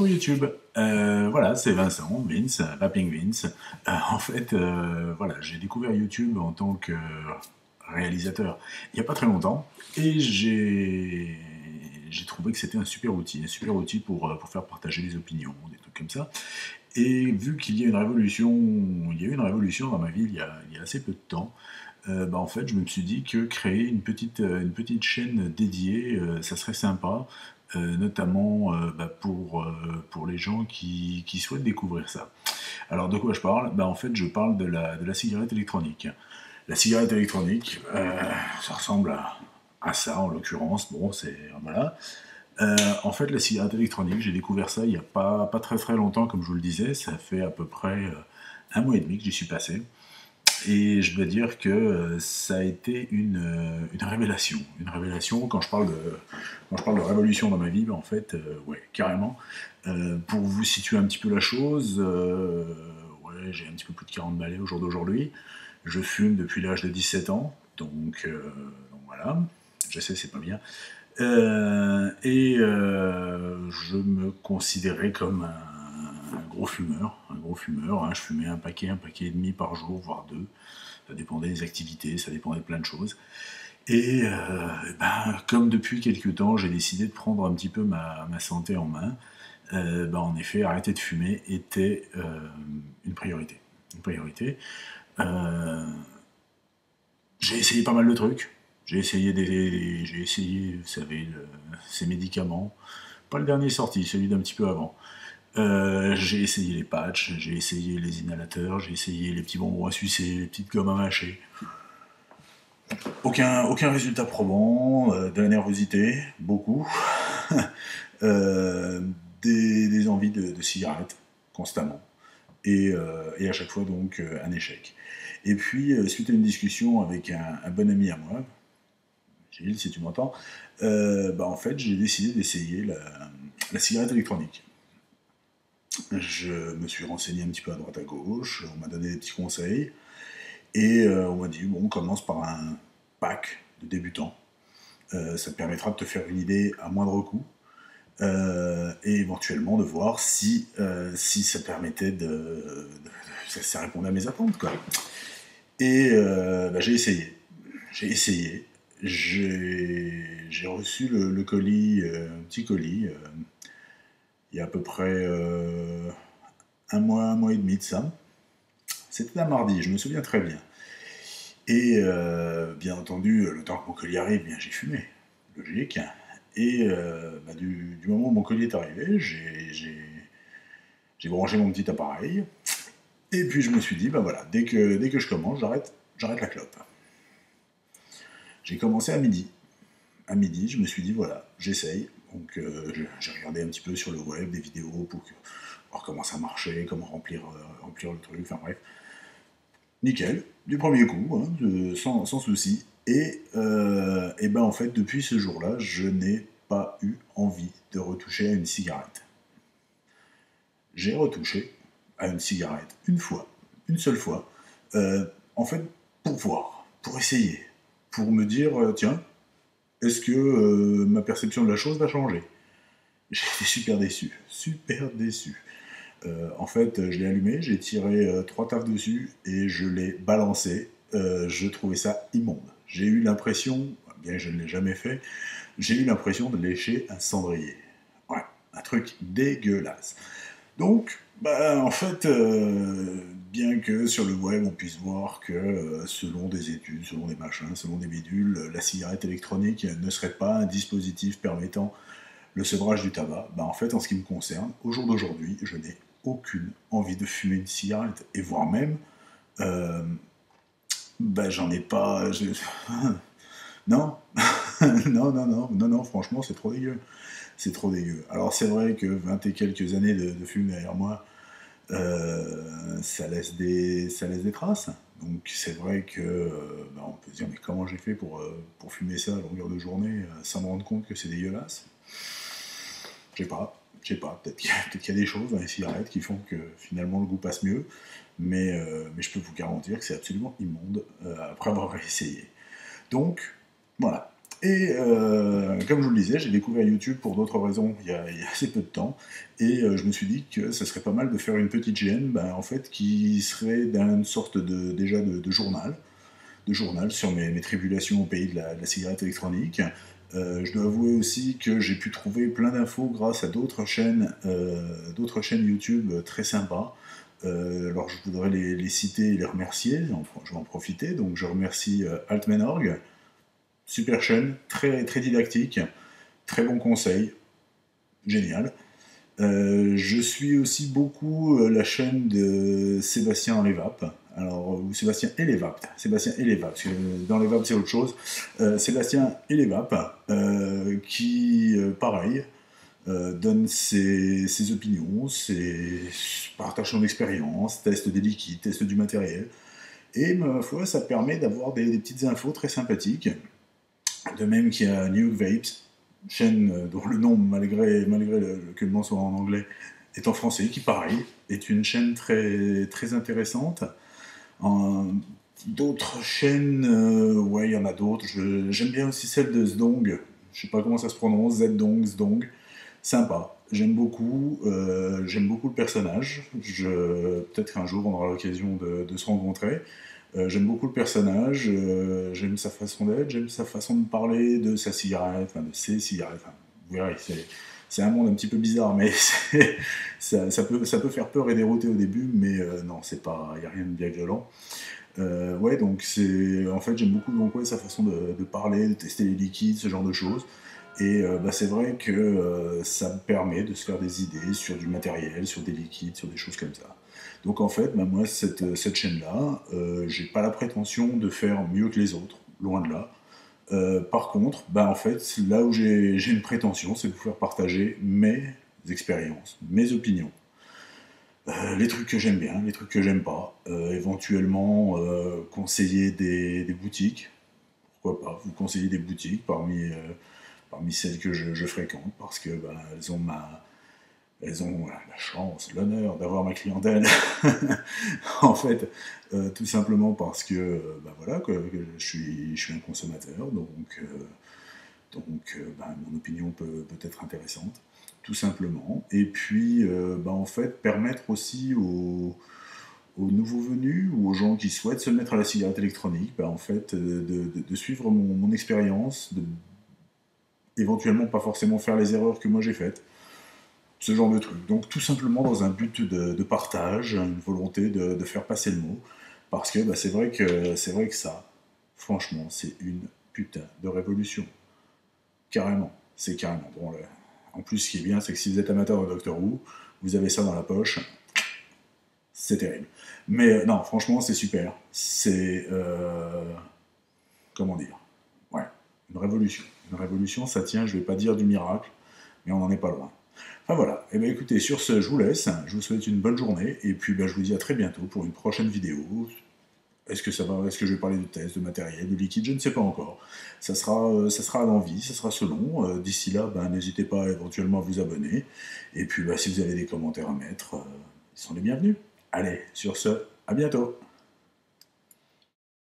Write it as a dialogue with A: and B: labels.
A: pour YouTube. Voilà, c'est Vincent, Vince, Vaping Vince. En fait, voilà, j'ai découvert YouTube en tant que réalisateur il n'y a pas très longtemps et j'ai trouvé que c'était un super outil pour faire partager des opinions, des trucs comme ça. Et vu qu'il y a une révolution, il y a eu une révolution dans ma vie il y a assez peu de temps, bah en fait, je me suis dit que créer une petite chaîne dédiée, ça serait sympa, notamment bah, pour les gens qui souhaitent découvrir ça. Alors, de quoi je parle? Bah, en fait, je parle de la cigarette électronique. La cigarette électronique, ça ressemble à ça, en l'occurrence. Bon, c'est... Voilà. En fait, la cigarette électronique, j'ai découvert ça il n'y a pas très très longtemps, comme je vous le disais. Ça fait à peu près un mois et demi que j'y suis passé. Et je dois dire que ça a été une révélation. Une révélation, quand je parle de révolution dans ma vie, ben en fait, ouais, carrément. Pour vous situer un petit peu la chose, ouais, j'ai un petit peu plus de 40 balais au jour d'aujourd'hui. Je fume depuis l'âge de 17 ans, donc voilà. Je sais, c'est pas bien. Je me considérais comme un gros fumeur, hein. Je fumais un paquet et demi par jour, voire deux. Ça dépendait des activités, ça dépendait de plein de choses. Ben, comme depuis quelques temps, j'ai décidé de prendre un petit peu ma santé en main, ben, en effet, arrêter de fumer était une priorité. Une priorité. Euh, j'ai essayé pas mal de trucs. J'ai essayé, vous savez, ces médicaments. Pas le dernier sorti, celui d'un petit peu avant. J'ai essayé les patchs, j'ai essayé les inhalateurs, j'ai essayé les petits bonbons à sucer, les petites gommes à mâcher. Aucun résultat probant, de la nervosité, beaucoup. Euh, des envies de cigarettes, constamment. Et à chaque fois, donc, un échec. Et puis, suite à une discussion avec un bon ami à moi, Gilles, si tu m'entends, bah, en fait, j'ai décidé d'essayer la cigarette électronique. Je me suis renseigné un petit peu à droite à gauche, on m'a donné des petits conseils, et on m'a dit, bon, on commence par un pack de débutants. Ça te permettra de te faire une idée à moindre coût, et éventuellement de voir si ça permettait ça répondait à mes attentes, quoi. Et bah, j'ai essayé. J'ai essayé. J'ai reçu le colis, un petit colis, il y a à peu près un mois et demi de ça. C'était un mardi, je me souviens très bien. Et bien entendu, le temps que mon colis arrive, bien j'ai fumé, logique. Et bah, du moment où mon colis est arrivé, j'ai branché mon petit appareil. Et puis je me suis dit, bah voilà, dès que je commence, j'arrête la clope. J'ai commencé à midi. À midi, je me suis dit, voilà, j'essaye. Donc j'ai regardé un petit peu sur le web des vidéos pour voir comment ça marchait, comment remplir le truc, enfin bref. Nickel, du premier coup, hein, sans souci. Et ben en fait, depuis ce jour-là, je n'ai pas eu envie de retoucher à une cigarette. J'ai retouché à une cigarette une seule fois, en fait, pour voir, pour essayer, pour me dire, tiens, est-ce que ma perception de la chose va changer? J'ai été super déçu, super déçu. En fait, je l'ai allumé, j'ai tiré 3 taffes dessus et je l'ai balancé. Je trouvais ça immonde. J'ai eu l'impression, bien que je ne l'ai jamais fait, j'ai eu l'impression de lécher un cendrier. Ouais, un truc dégueulasse. Donc, bah, en fait, bien que sur le web on puisse voir que selon des études, selon des machins, selon des bidules, la cigarette électronique ne serait pas un dispositif permettant le sevrage du tabac, bah en fait, en ce qui me concerne, au jour d'aujourd'hui, je n'ai aucune envie de fumer une cigarette, et voire même, euh, bah j'en ai pas... Non, non, franchement, c'est trop dégueu. C'est trop dégueu. Alors c'est vrai que 20 et quelques années de fume derrière moi, ça laisse des traces. Donc c'est vrai que bah, on peut se dire mais comment j'ai fait pour fumer ça à longueur de journée sans me rendre compte que c'est dégueulasse. Je sais pas, peut-être qu'il y a des choses dans les cigarettes qui font que finalement le goût passe mieux, mais je peux vous garantir que c'est absolument immonde après avoir essayé. Donc, voilà. Et comme je vous le disais, j'ai découvert YouTube pour d'autres raisons il y a assez peu de temps, et je me suis dit que ça serait pas mal de faire une petite chaîne, en fait, qui serait d'une sorte déjà de journal sur mes tribulations au pays de la cigarette électronique. Je dois avouer aussi que j'ai pu trouver plein d'infos grâce à d'autres chaînes YouTube très sympas. Alors je voudrais les citer et les remercier, je vais en profiter. Donc je remercie Altmenorg, super chaîne, très, très didactique, très bon conseil, génial. Je suis aussi beaucoup la chaîne de Sébastien Levap, ou Sébastien et Levap, parce que dans Levap c'est autre chose. Sébastien et Levap, qui, pareil, donne ses opinions, partage son expérience, teste des liquides, teste du matériel, et ma foi, ça permet d'avoir des petites infos très sympathiques. De même qu'il y a New Vapes, chaîne dont le nom, malgré que le nom soit en anglais, est en français, qui pareil, est une chaîne très, très intéressante. D'autres chaînes, ouais, il y en a d'autres. J'aime bien aussi celle de Zdong, je sais pas comment ça se prononce, Zdong, sympa. J'aime beaucoup le personnage. Peut-être qu'un jour on aura l'occasion de se rencontrer. J'aime beaucoup le personnage, j'aime sa façon d'être, j'aime sa façon de parler, de sa cigarette, enfin de ses cigarettes. Enfin, vous verrez, c'est un monde un petit peu bizarre, mais ça peut faire peur et dérouter au début, mais non, il n'y a rien de bien violent. Ouais, donc en fait, j'aime beaucoup donc, ouais, sa façon de parler, de tester les liquides, ce genre de choses. Et c'est vrai que ça me permet de se faire des idées sur du matériel, sur des liquides, sur des choses comme ça. Donc en fait, moi, cette chaîne-là, j'ai pas la prétention de faire mieux que les autres, loin de là. Par contre, en fait, là où j'ai une prétention, c'est de vous faire partager mes expériences, mes opinions. Les trucs que j'aime bien, les trucs que j'aime pas, éventuellement conseiller des boutiques, pourquoi pas, vous conseiller des boutiques parmi celles que je fréquente, parce que elles ont la chance, l'honneur d'avoir ma clientèle. En fait, tout simplement parce que, voilà, que je suis un consommateur, mon opinion peut être intéressante, tout simplement. Et puis, en fait, permettre aussi aux nouveaux venus ou aux gens qui souhaitent se mettre à la cigarette électronique, en fait, de suivre mon expérience, éventuellement pas forcément faire les erreurs que moi j'ai faites, ce genre de truc. Donc tout simplement dans un but de partage, une volonté de faire passer le mot, parce que c'est vrai que ça, franchement, c'est une putain de révolution. Carrément, c'est carrément. Bon, en plus, ce qui est bien, c'est que si vous êtes amateur de Doctor Who, vous avez ça dans la poche, c'est terrible. Mais non, franchement, c'est super. C'est comment dire, ouais, une révolution. Une révolution, ça tient, je vais pas dire du miracle, mais on n'en est pas loin. Enfin voilà, et bien écoutez, sur ce, je vous laisse, je vous souhaite une bonne journée, et puis je vous dis à très bientôt pour une prochaine vidéo. Est-ce que je vais parler de tests, de matériel, de liquide, je ne sais pas encore. Ça sera à l'envie, ça sera selon. D'ici là, n'hésitez pas éventuellement à vous abonner, et puis si vous avez des commentaires à mettre, ils sont les bienvenus. Allez, sur ce, à bientôt.